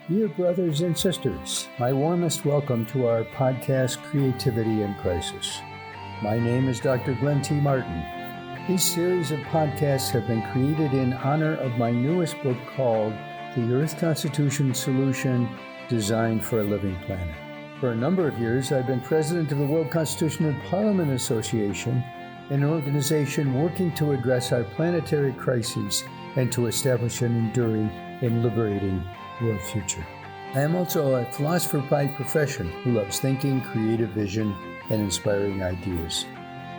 Dear brothers and sisters, my warmest welcome to our podcast, Creativity in Crisis. My name is Dr. Glen T. Martin. These series of podcasts have been created in honor of my newest book called The Earth Constitution Solution, Designed for a Living Planet. For a number of years, I've been president of the World Constitutional Parliament Association, an organization working to address our planetary crises and to establish an enduring and liberating world future. I am also a philosopher by profession who loves thinking, creative vision, and inspiring ideas.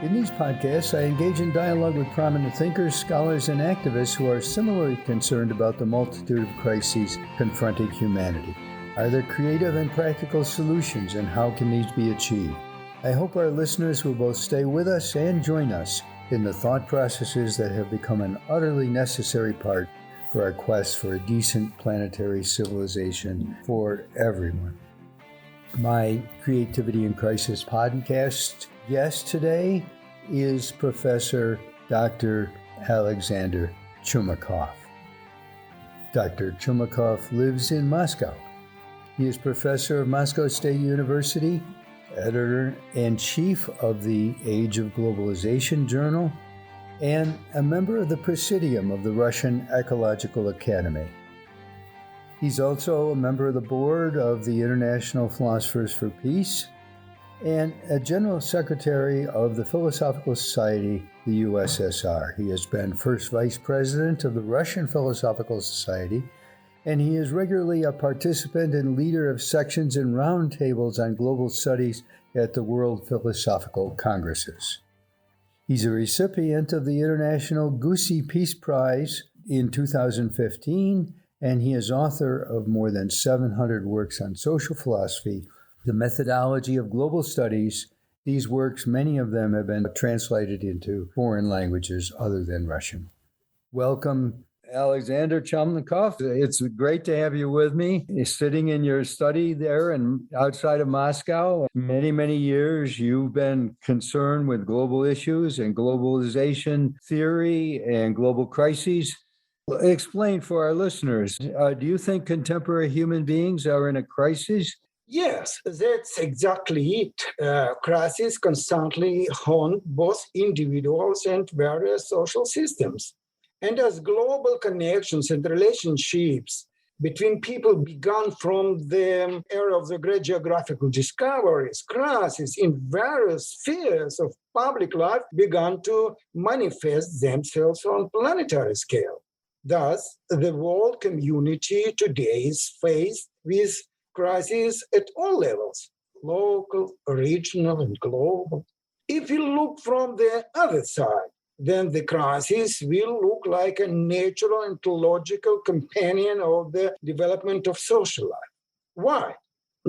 In these podcasts, I engage in dialogue with prominent thinkers, scholars, and activists who are similarly concerned about the multitude of crises confronting humanity. Are there creative and practical solutions, and how can these be achieved? I hope our listeners will both stay with us and join us in the thought processes that have become an utterly necessary part for our quest for a decent planetary civilization for everyone. My Creativity in Crisis podcast guest today is Professor Dr. Alexander Chumakov. Dr. Chumakov lives in Moscow. He is professor of Moscow State University, editor-in-chief of the Age of Globalization journal, and a member of the Presidium of the Russian Ecological Academy. He's also a member of the board of the International Philosophers for Peace and a general secretary of the Philosophical Society, the USSR. He has been first vice president of the Russian Philosophical Society, and he is regularly a participant and leader of sections and roundtables on global studies at the World Philosophical Congresses. He's a recipient of the International Gusi Peace Prize in 2015, and he is author of more than 700 works on social philosophy, the methodology of global studies. These works, many of them have been translated into foreign languages other than Russian. Welcome, Alexander Chumakov. It's great to have you with me. You're sitting in your study there and outside of Moscow. Many, many years you've been concerned with global issues and globalization theory and global crises. Explain for our listeners, do you think contemporary human beings are in a crisis? Yes, that's exactly it. Crises constantly haunt both individuals and various social systems. And as global connections and relationships between people began from the era of the great geographical discoveries, crises in various spheres of public life began to manifest themselves on planetary scale. Thus, the world community today is faced with crises at all levels, local, regional, and global. If you look from the other side, then the crisis will look like a natural and logical companion of the development of social life. Why?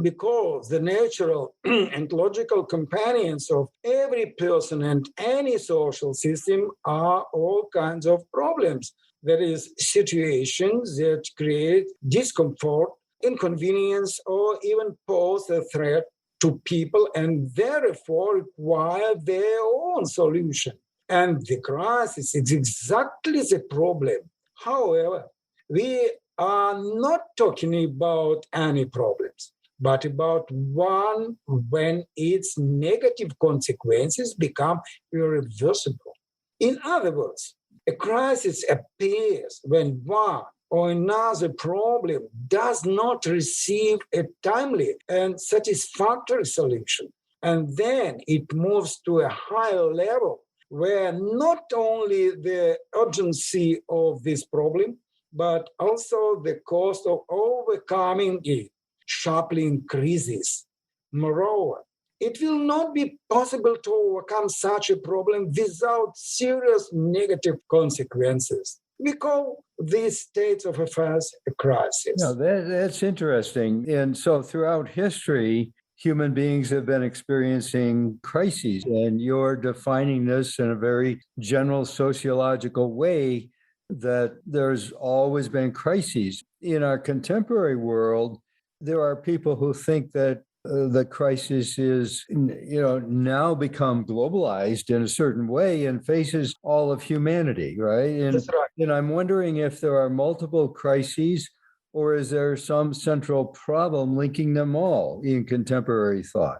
Because the natural and logical companions of every person and any social system are all kinds of problems. That is, situations that create discomfort, inconvenience, or even pose a threat to people and therefore require their own solution. And the crisis is exactly the problem. However, we are not talking about any problems, but about one when its negative consequences become irreversible. In other words, a crisis appears when one or another problem does not receive a timely and satisfactory solution. And then it moves to a higher level where not only the urgency of this problem, but also the cost of overcoming it sharply increases. Moreover, it will not be possible to overcome such a problem without serious negative consequences. We call these states of affairs a crisis. No, that's interesting. And so throughout history, human beings have been experiencing crises, and you're defining this in a very general sociological way that there's always been crises. In our contemporary world, there are people who think that the crisis is, now become globalized in a certain way and faces all of humanity, right? That's right. And I'm wondering if there are multiple crises Or is there some central problem linking them all in contemporary thought?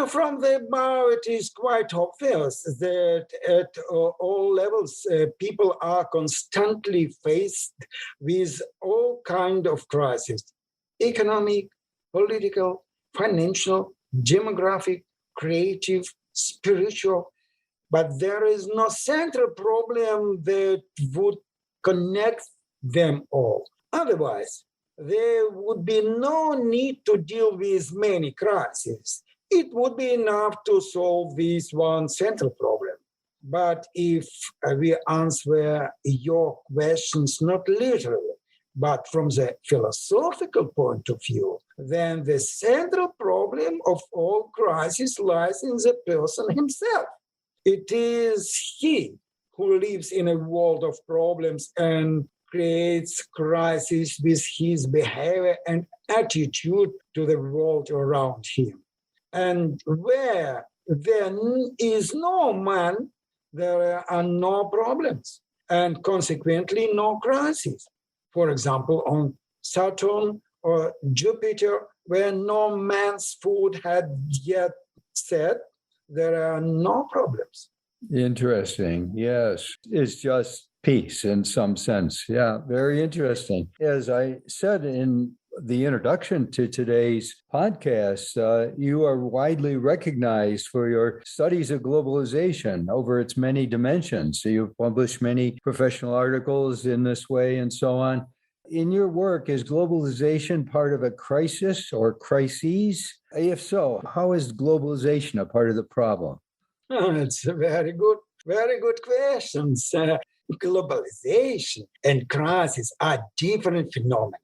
From the above, it is quite obvious that at all levels, people are constantly faced with all kinds of crises: economic, political, financial, demographic, creative, spiritual. But there is no central problem that would connect them all. Otherwise, there would be no need to deal with many crises. It would be enough to solve this one central problem. But if we answer your questions not literally, but from the philosophical point of view, then the central problem of all crises lies in the person himself. It is he who lives in a world of problems and creates crises with his behavior and attitude to the world around him. And where there is no man, there are no problems, and consequently no crises. For example, on Saturn or Jupiter, where no man's foot had yet set, there are no problems. Interesting. Yes. It's just peace in some sense. Yeah, very interesting. As I said in the introduction to today's podcast, you are widely recognized for your studies of globalization over its many dimensions. So you've published many professional articles in this way and so on. In your work, is globalization part of a crisis or crises? If so, how is globalization a part of the problem? It's a very good questions. Globalization and crisis are different phenomena.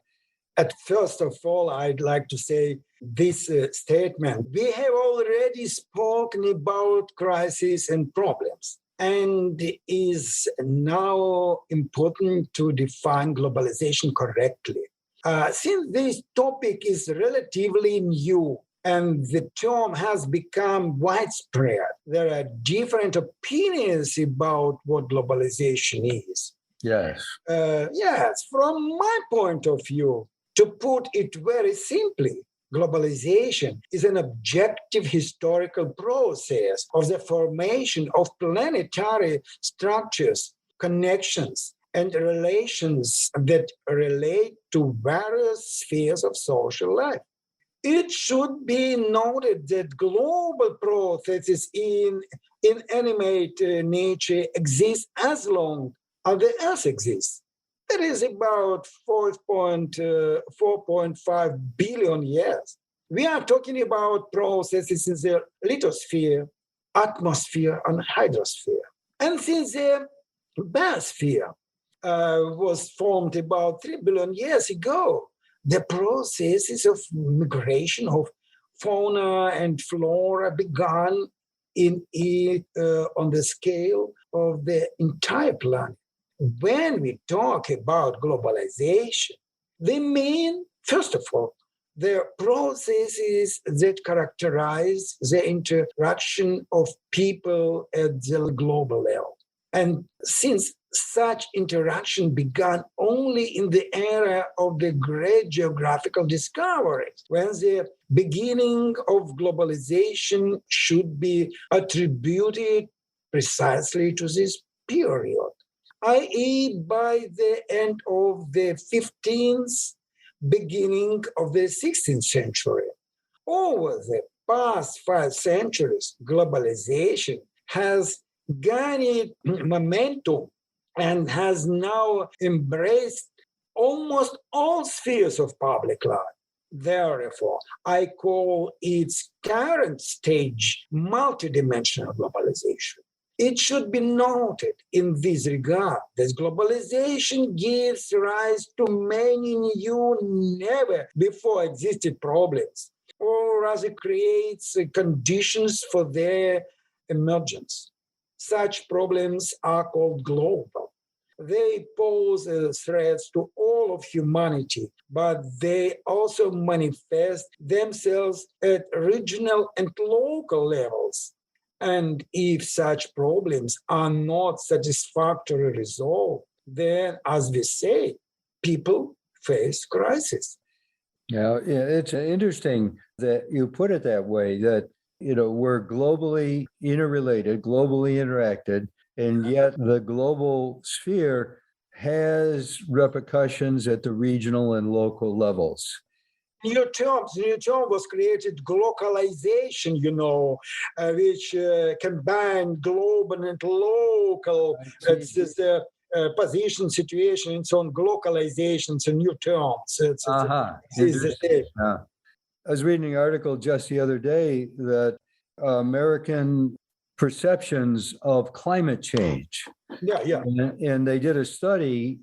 At first of all, I'd like to say this statement. We have already spoken about crises and problems, and it is now important to define globalization correctly. Since this topic is relatively new and the term has become widespread, there are different opinions about what globalization is. Yes. Yes, from my point of view, to put it very simply, globalization is an objective historical process of the formation of planetary structures, connections, and relations that relate to various spheres of social life. It should be noted that global processes in inanimate nature exist as long as the Earth exists. That is about 4.5 billion years. We are talking about processes in the lithosphere, atmosphere, and hydrosphere. And since the biosphere was formed about 3 billion years ago, the processes of migration of fauna and flora began on the scale of the entire planet. When we talk about globalization, they mean, first of all, the processes that characterize the interaction of people at the global level. And since such interaction began only in the era of the great geographical discoveries, when the beginning of globalization should be attributed precisely to this period, i.e., by the end of the 15th, beginning of the 16th century. Over the past 5 centuries, globalization has gained momentum and has now embraced almost all spheres of public life. Therefore, I call its current stage multidimensional globalization. It should be noted in this regard that globalization gives rise to many new, never before existed problems, or rather creates conditions for their emergence. Such problems are called global. They pose threats to all of humanity, but they also manifest themselves at regional and local levels. And if such problems are not satisfactorily resolved, then, as we say, people face crisis. Yeah, it's interesting that you put it that way, that, we're globally interrelated, globally interacted, and yet the global sphere has repercussions at the regional and local levels. New term was created, glocalization, which combine global and local. It's this position, situation, and so on. Glocalization, it's a new term. Interesting. I was reading an article just the other day that American perceptions of climate change. Yeah. And they did a study,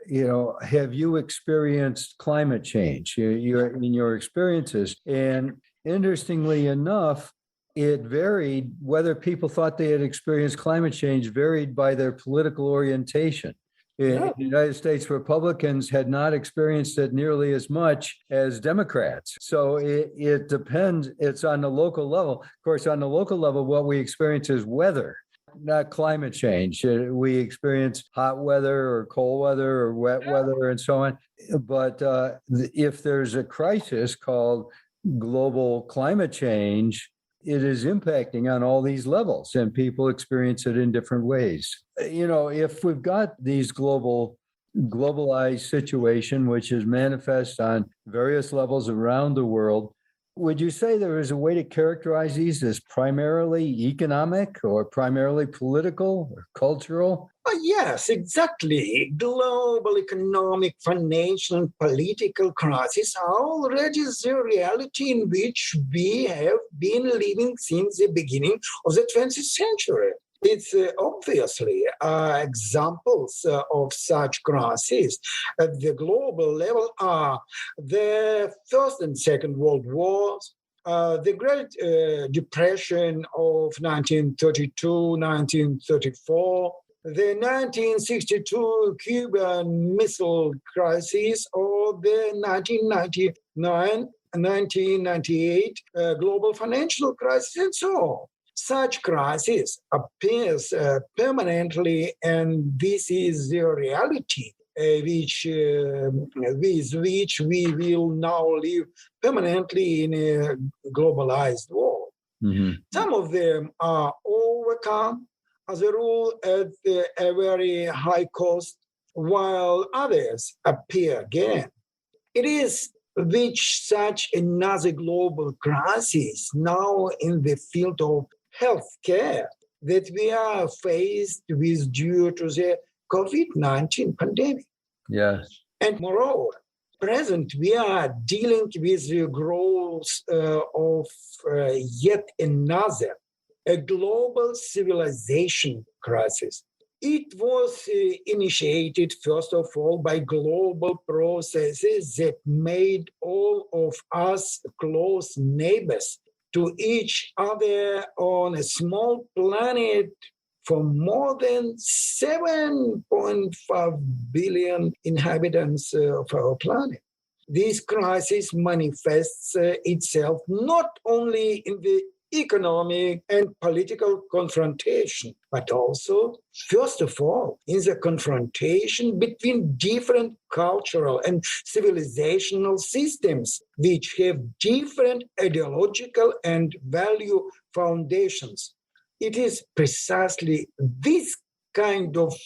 have you experienced climate change in your experiences? And interestingly enough, it varied. Whether people thought they had experienced climate change varied by their political orientation. In the United States, Republicans had not experienced it nearly as much as Democrats. So it depends. It's on the local level. Of course, on the local level, what we experience is weather, not climate change. We experience hot weather or cold weather or wet weather and so on. But if there's a crisis called global climate change, it is impacting on all these levels, and people experience it in different ways. If we've got these globalized situation, which is manifest on various levels around the world, would you say there is a way to characterize these as primarily economic or primarily political or cultural? Yes, exactly. Global economic, financial, and political crises are already the reality in which we have been living since the beginning of the 20th century. It's obviously examples of such crises at the global level are the First and Second World Wars, the Great Depression of 1932-1934, the 1962 Cuban Missile Crisis, or the 1998 global financial crisis, and so on. Such crisis appears permanently, and this is the reality with which we will now live permanently in a globalized world. Mm-hmm. Some of them are overcome, as a rule, at a very high cost, while others appear again. It is which such another global crisis now in the field of healthcare that we are faced with due to the COVID-19 pandemic. Yes. And moreover, present we are dealing with the growth of yet another, a global civilization crisis. It was initiated, first of all, by global processes that made all of us close neighbors to each other on a small planet for more than 7.5 billion inhabitants of our planet. This crisis manifests itself not only in the economic and political confrontation, but also, first of all, in the confrontation between different cultural and civilizational systems, which have different ideological and value foundations. It is precisely this kind of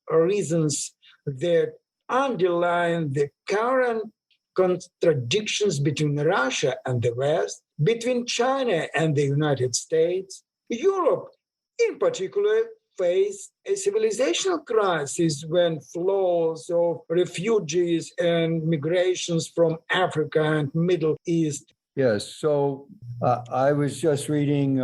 reasons that underline the current contradictions between Russia and the West, between China and the United States. Europe, in particular, faced a civilizational crisis when flows of refugees and migrations from Africa and Middle East. Yes. So I was just reading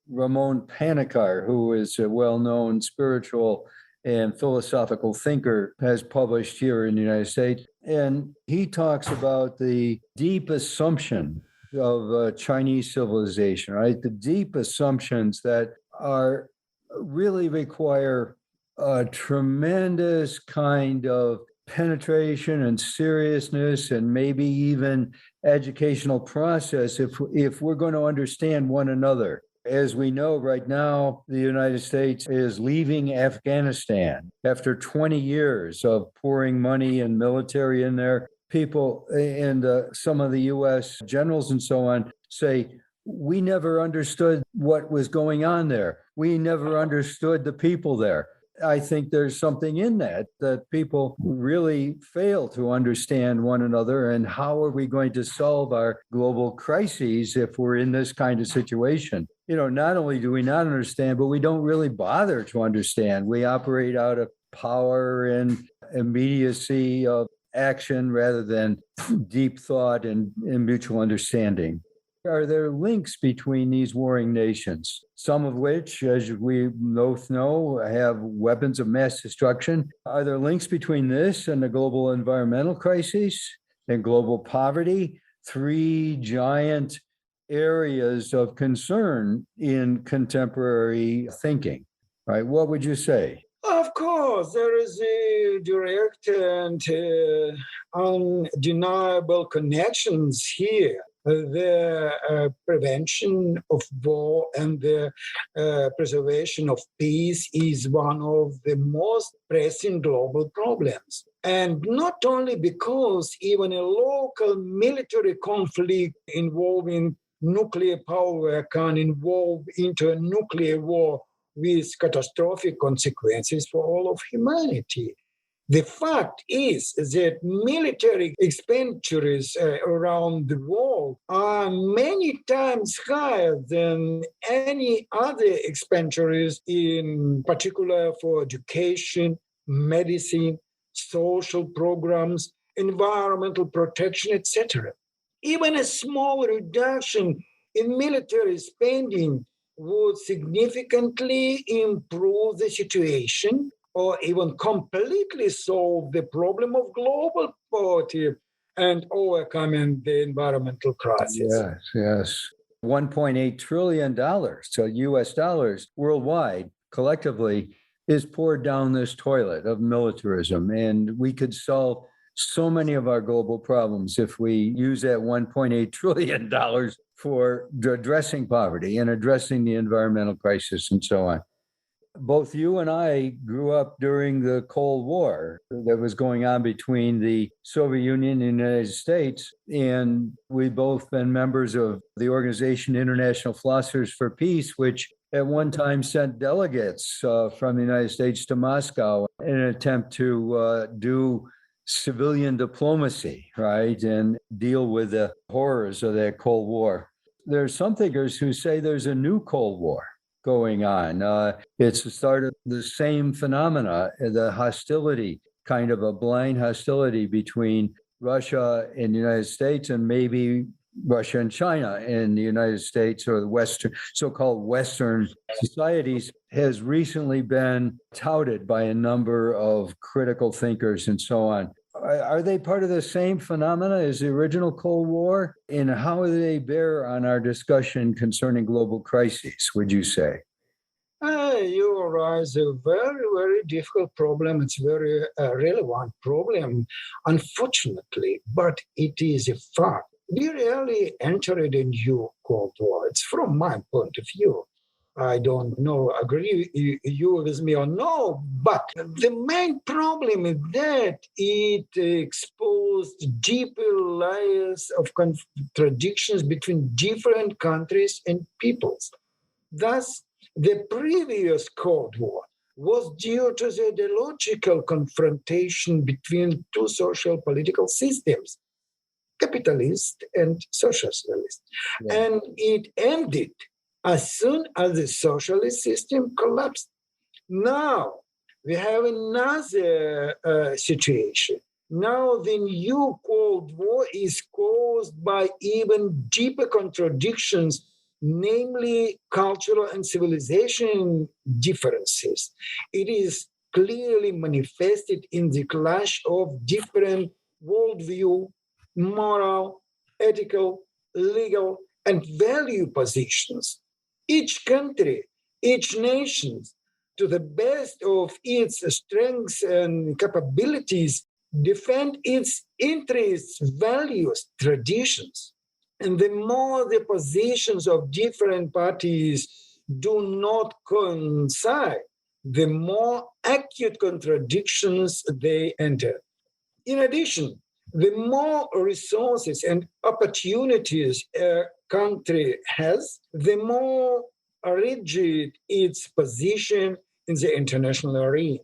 Ramon Panikar, who is a well-known spiritual and philosophical thinker, has published here in the United States. And he talks about the deep assumption of Chinese civilization, right? The deep assumptions that are really require a tremendous kind of penetration and seriousness and maybe even educational process if we're going to understand one another. As we know right now, the United States is leaving Afghanistan after 20 years of pouring money and military in there. people and some of the U.S. generals and so on say, we never understood what was going on there. We never understood the people there. I think there's something in that people really fail to understand one another. And how are we going to solve our global crises if we're in this kind of situation? Not only do we not understand, but we don't really bother to understand. We operate out of power and immediacy of action rather than deep thought and mutual understanding. Are there links between these warring nations, some of which, as we both know, have weapons of mass destruction? Are there links between this and the global environmental crisis and global poverty? Three giant areas of concern in contemporary thinking, right? What would you say? Of course, there is a direct and undeniable connections here. The prevention of war and the preservation of peace is one of the most pressing global problems. And not only because even a local military conflict involving nuclear power can evolve into a nuclear war with catastrophic consequences for all of humanity. The fact is that military expenditures around the world are many times higher than any other expenditures, in particular for education, medicine, social programs, environmental protection, etc. Even a small reduction in military spending would significantly improve the situation or even completely solve the problem of global poverty and overcoming the environmental crisis. Yes. $1.8 trillion, so US dollars worldwide collectively, is poured down this toilet of militarism. And we could solve so many of our global problems if we use that $1.8 trillion for addressing poverty and addressing the environmental crisis and so on. Both you and I grew up during the Cold War that was going on between the Soviet Union and the United States. And we've both been members of the organization International Philosophers for Peace, which at one time sent delegates from the United States to Moscow in an attempt to do civilian diplomacy, right, and deal with the horrors of that Cold War. There's some thinkers who say there's a new Cold War going on. It's the start of the same phenomena, the hostility, kind of a blind hostility between Russia and the United States, and maybe Russia and China and the United States, or the Western, so-called Western societies, has recently been touted by a number of critical thinkers and so on. Are they part of the same phenomena as the original Cold War? And how do they bear on our discussion concerning global crises, would you say? You raise a very, very difficult problem. It's a very relevant problem, unfortunately, but it is a fact. We really entered a new Cold War. It's from my point of view. I don't know, agree you with me or no, but the main problem is that it exposed deeper layers of contradictions between different countries and peoples. Thus, the previous Cold War was due to the ideological confrontation between two social political systems, capitalist and socialist. Yeah. And it ended as soon as the socialist system collapsed. Now we have another situation. Now the new Cold War is caused by even deeper contradictions, namely cultural and civilization differences. It is clearly manifested in the clash of different worldview, moral, ethical, legal, and value positions. Each country, each nation, to the best of its strengths and capabilities, defend its interests, values, traditions. And the more the positions of different parties do not coincide, the more acute contradictions they enter. In addition, The more resources and opportunities a country has, the more rigid its position in the international arena.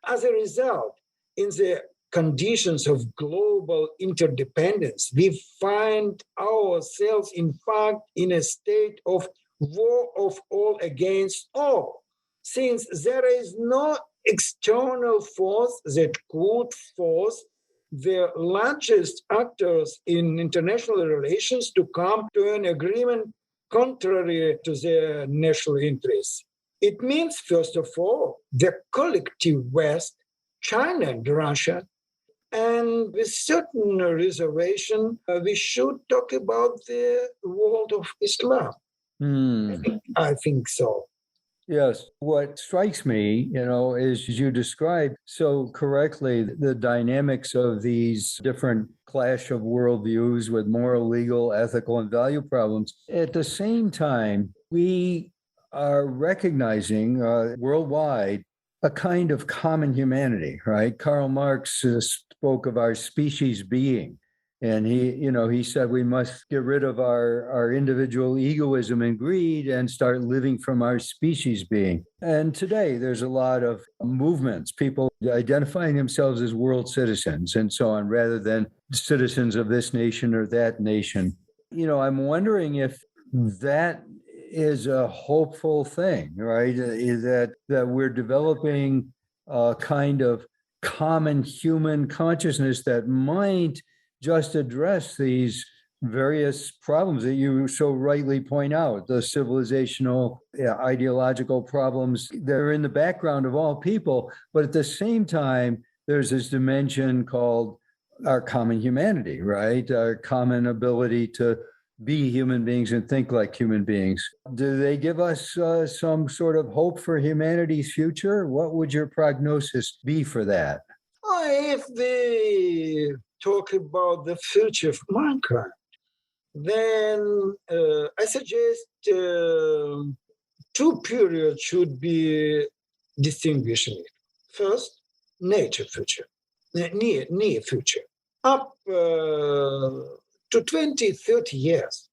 As a result, in the conditions of global interdependence, we find ourselves, in fact, in a state of war of all against all, since there is no external force that could force the largest actors in international relations to come to an agreement contrary to their national interests. It means, first of all, the collective West, China and Russia, and with certain reservation, we should talk about the world of Islam. I think so. Yes. What strikes me, is you described so correctly the dynamics of these different clash of worldviews with moral, legal, ethical, and value problems. At the same time, we are recognizing worldwide a kind of common humanity, right? Karl Marx spoke of our species being. And he said we must get rid of our individual egoism and greed and start living from our species being. And today there's a lot of movements, people identifying themselves as world citizens and so on, rather than citizens of this nation or that nation. I'm wondering if that is a hopeful thing, right? Is that we're developing a kind of common human consciousness that might just address these various problems that you so rightly point out, the civilizational, ideological problems that are in the background of all people. But at the same time, there's this dimension called our common humanity, right? Our common ability to be human beings and think like human beings. Do they give us some sort of hope for humanity's future? What would your prognosis be for that? If they talk about the future of mankind, then I suggest two periods should be distinguishing it. First, nature future, near future, up to 20, 30 years.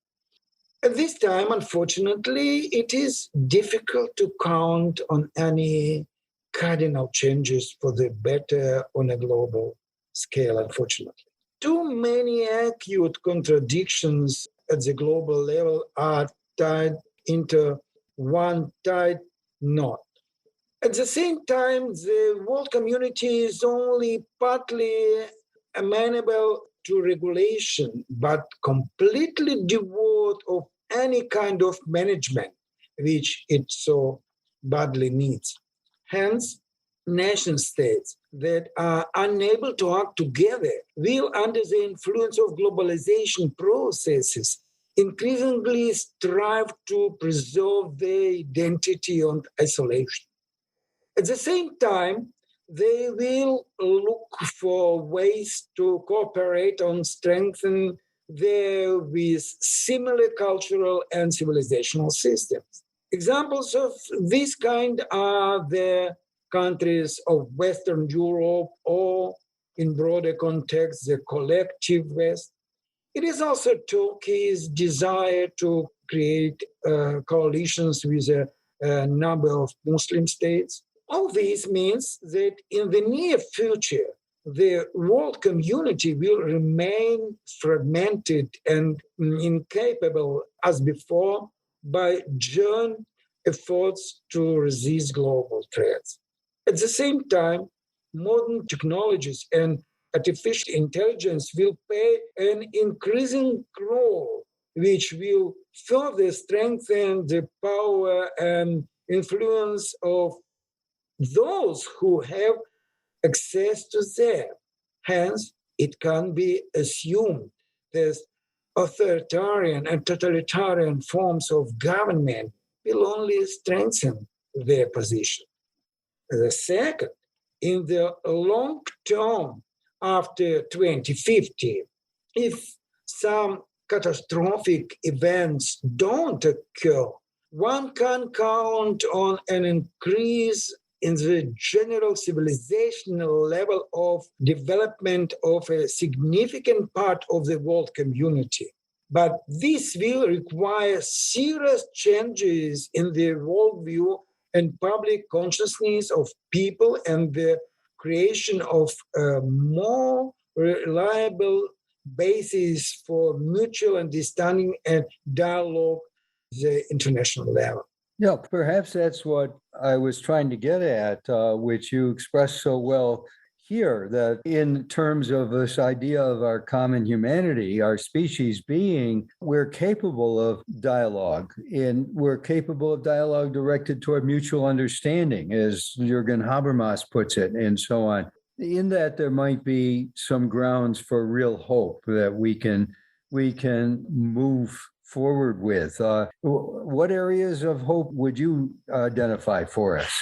At this time, unfortunately, it is difficult to count on any cardinal changes for the better on a global scale, unfortunately. Too many acute contradictions at the global level are tied into one tight knot. At the same time, the world community is only partly amenable to regulation, but completely devoid of any kind of management, which it so badly needs. Hence, nation states that are unable to act together will, under the influence of globalization processes, increasingly strive to preserve their identity and isolation. At the same time, they will look for ways to cooperate and strengthen their with similar cultural and civilizational systems. Examples of this kind are the countries of Western Europe, or in broader context, the collective West. It is also Turkey's desire to create coalitions with a number of Muslim states. All this means that in the near future, the world community will remain fragmented and incapable as before by joint efforts to resist global threats. At the same time, modern technologies and artificial intelligence will play an increasing role, which will further strengthen the power and influence of those who have access to them. Hence, it can be assumed that authoritarian and totalitarian forms of government will only strengthen their position. The second, in the long term, after 2050, if some catastrophic events don't occur, one can count on an increase in the general civilizational level of development of a significant part of the world community. But this will require serious changes in the worldview and public consciousness of people and the creation of a more reliable basis for mutual understanding and dialogue at the international level. Yeah, perhaps that's what I was trying to get at, which you expressed so well here, that in terms of this idea of our common humanity, our species being, we're capable of dialogue, and we're capable of dialogue directed toward mutual understanding, as Jürgen Habermas puts it, and so on. In that, there might be some grounds for real hope that we can move forward with. What areas of hope would you identify for us?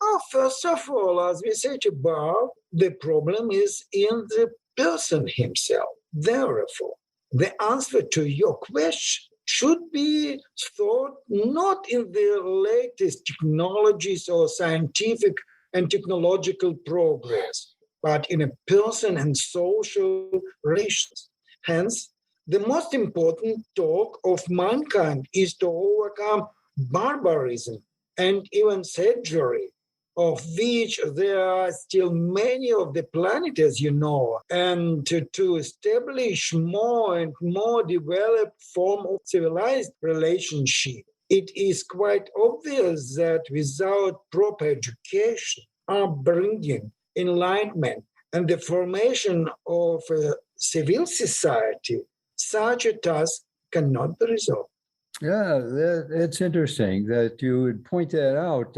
Oh, first of all, as we said above, the problem is in the person himself. Therefore, the answer to your question should be thought not in the latest technologies or scientific and technological progress, but in a person and social relations. Hence, the most important talk of mankind is to overcome barbarism and even savagery, of which there are still many of the planet, as you know, and to establish more and more developed form of civilized relationship. It is quite obvious that without proper education, upbringing, enlightenment, and the formation of a civil society, such a task cannot be resolved. Yeah, it's interesting that you would point that out.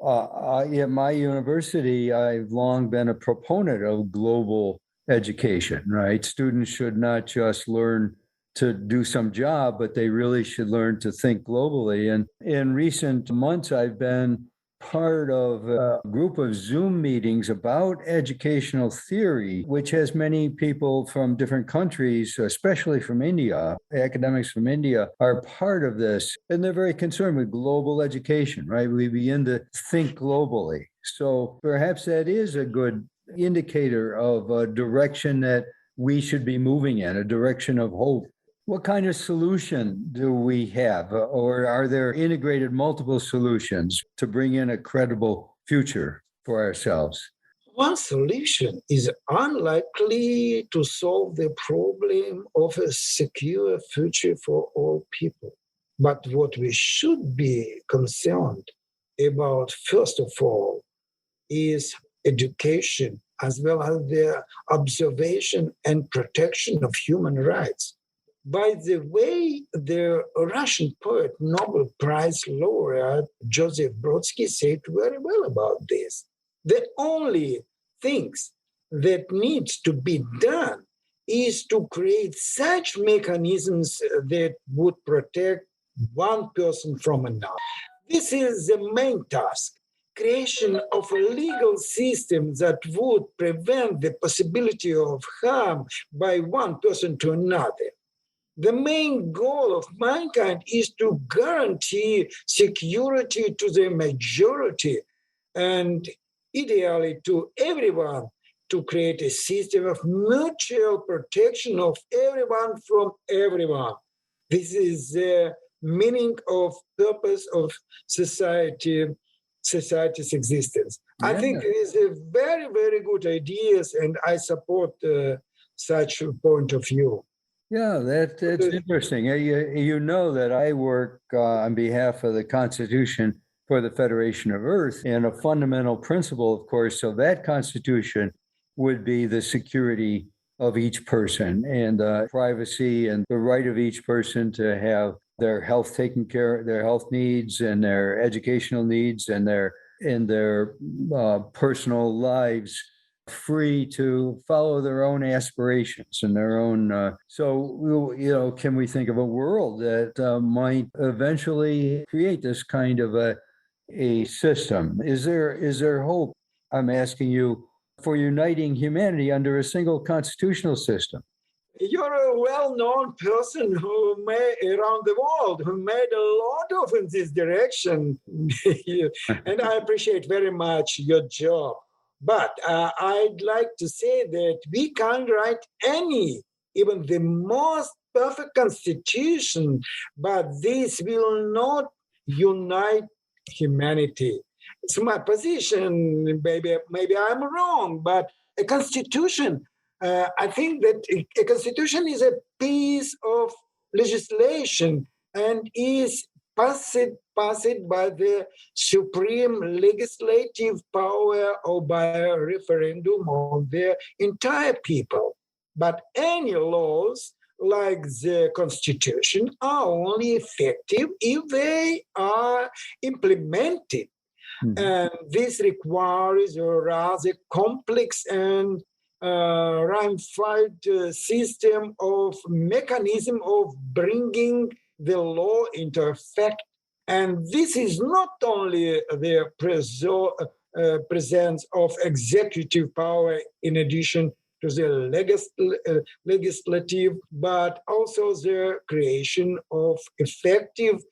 At my university, I've long been a proponent of global education, right? Students should not just learn to do some job, but they really should learn to think globally. And in recent months, I've been part of a group of Zoom meetings about educational theory, which has many people from different countries, especially from India. Academics from India are part of this, and they're very concerned with global education, right? We begin to think globally. So perhaps that is a good indicator of a direction that we should be moving in, a direction of hope. What kind of solution do we have, or are there integrated multiple solutions to bring in a credible future for ourselves? One solution is unlikely to solve the problem of a secure future for all people. But what we should be concerned about, first of all, is education, as well as the observation and protection of human rights. By the way, the Russian poet, Nobel Prize laureate Joseph Brodsky said very well about this. The only things that needs to be done is to create such mechanisms that would protect one person from another. This is the main task. Creation of a legal system that would prevent the possibility of harm by one person to another. The main goal of mankind is to guarantee security to the majority and ideally to everyone, to create a system of mutual protection of everyone from everyone. This is the meaning of purpose of society's existence. Yeah. I think it is a very, very good ideas, and I support such a point of view. Yeah, that's interesting. You know that I work on behalf of the Constitution for the Federation of Earth, and a fundamental principle, of course, of that Constitution would be the security of each person and privacy and the right of each person to have their health taken care of, their health needs and their educational needs and their personal lives free to follow their own aspirations and their own. Can we think of a world that might eventually create this kind of a system? Is there hope? I'm asking you, for uniting humanity under a single constitutional system. You're a well-known person around the world who made a lot of in this direction. And I appreciate very much your job. But I'd like to say that we can't write even the most perfect constitution, but this will not unite humanity. It's my position. Maybe I'm wrong, but a constitution, I think that a constitution is a piece of legislation and is passed by the supreme legislative power or by a referendum of the entire people. But any laws like the constitution are only effective if they are implemented. Mm-hmm. And this requires a rather complex and ramified system of mechanism of bringing the law into effect. And this is not only the presence of executive power in addition to the legislative, but also the creation of effective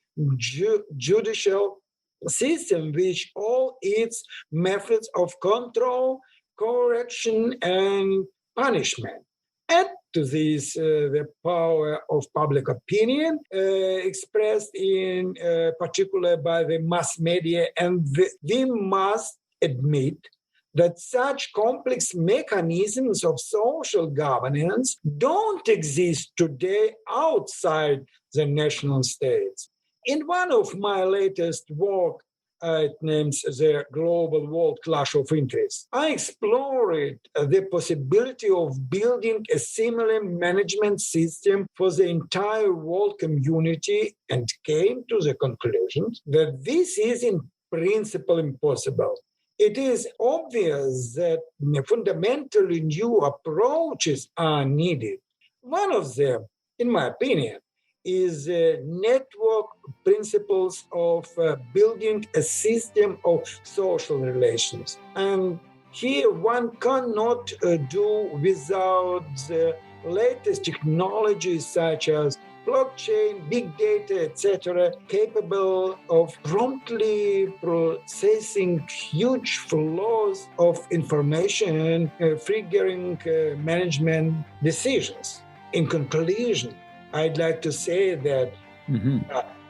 judicial system, which all its methods of control, correction, and punishment. Add to this the power of public opinion expressed in particular by the mass media, and we must admit that such complex mechanisms of social governance don't exist today outside the national states. In one of my latest work, it names the Global World Clash of Interests, I explored the possibility of building a similar management system for the entire world community and came to the conclusion that this is in principle impossible. It is obvious that fundamentally new approaches are needed. One of them, in my opinion, is network principles of building a system of social relations. And here one cannot do without the latest technologies such as blockchain, big data, etc., capable of promptly processing huge flows of information, triggering management decisions. In conclusion, I'd like to say that,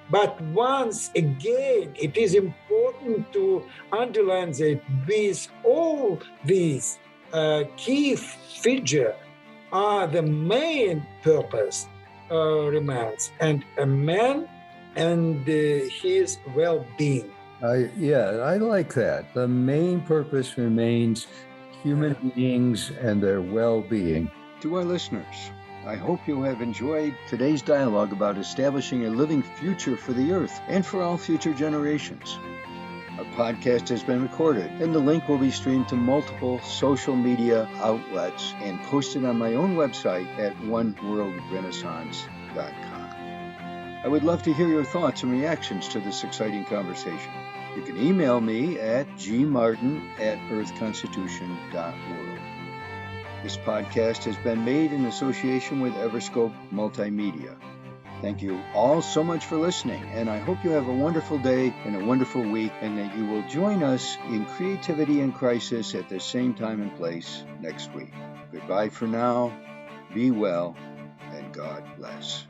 but once again, it is important to underline that with all these key features are the main purpose remains, and a man and his well-being. I like that. The main purpose remains human beings and their well-being. To our listeners, I hope you have enjoyed today's dialogue about establishing a living future for the Earth and for all future generations. Our podcast has been recorded, and the link will be streamed to multiple social media outlets and posted on my own website at oneworldrenaissance.com. I would love to hear your thoughts and reactions to this exciting conversation. You can email me at gmartin@earthconstitution.world. This podcast has been made in association with Everscope Multimedia. Thank you all so much for listening, and I hope you have a wonderful day and a wonderful week, and that you will join us in Creativity and Crisis at the same time and place next week. Goodbye for now, be well, and God bless.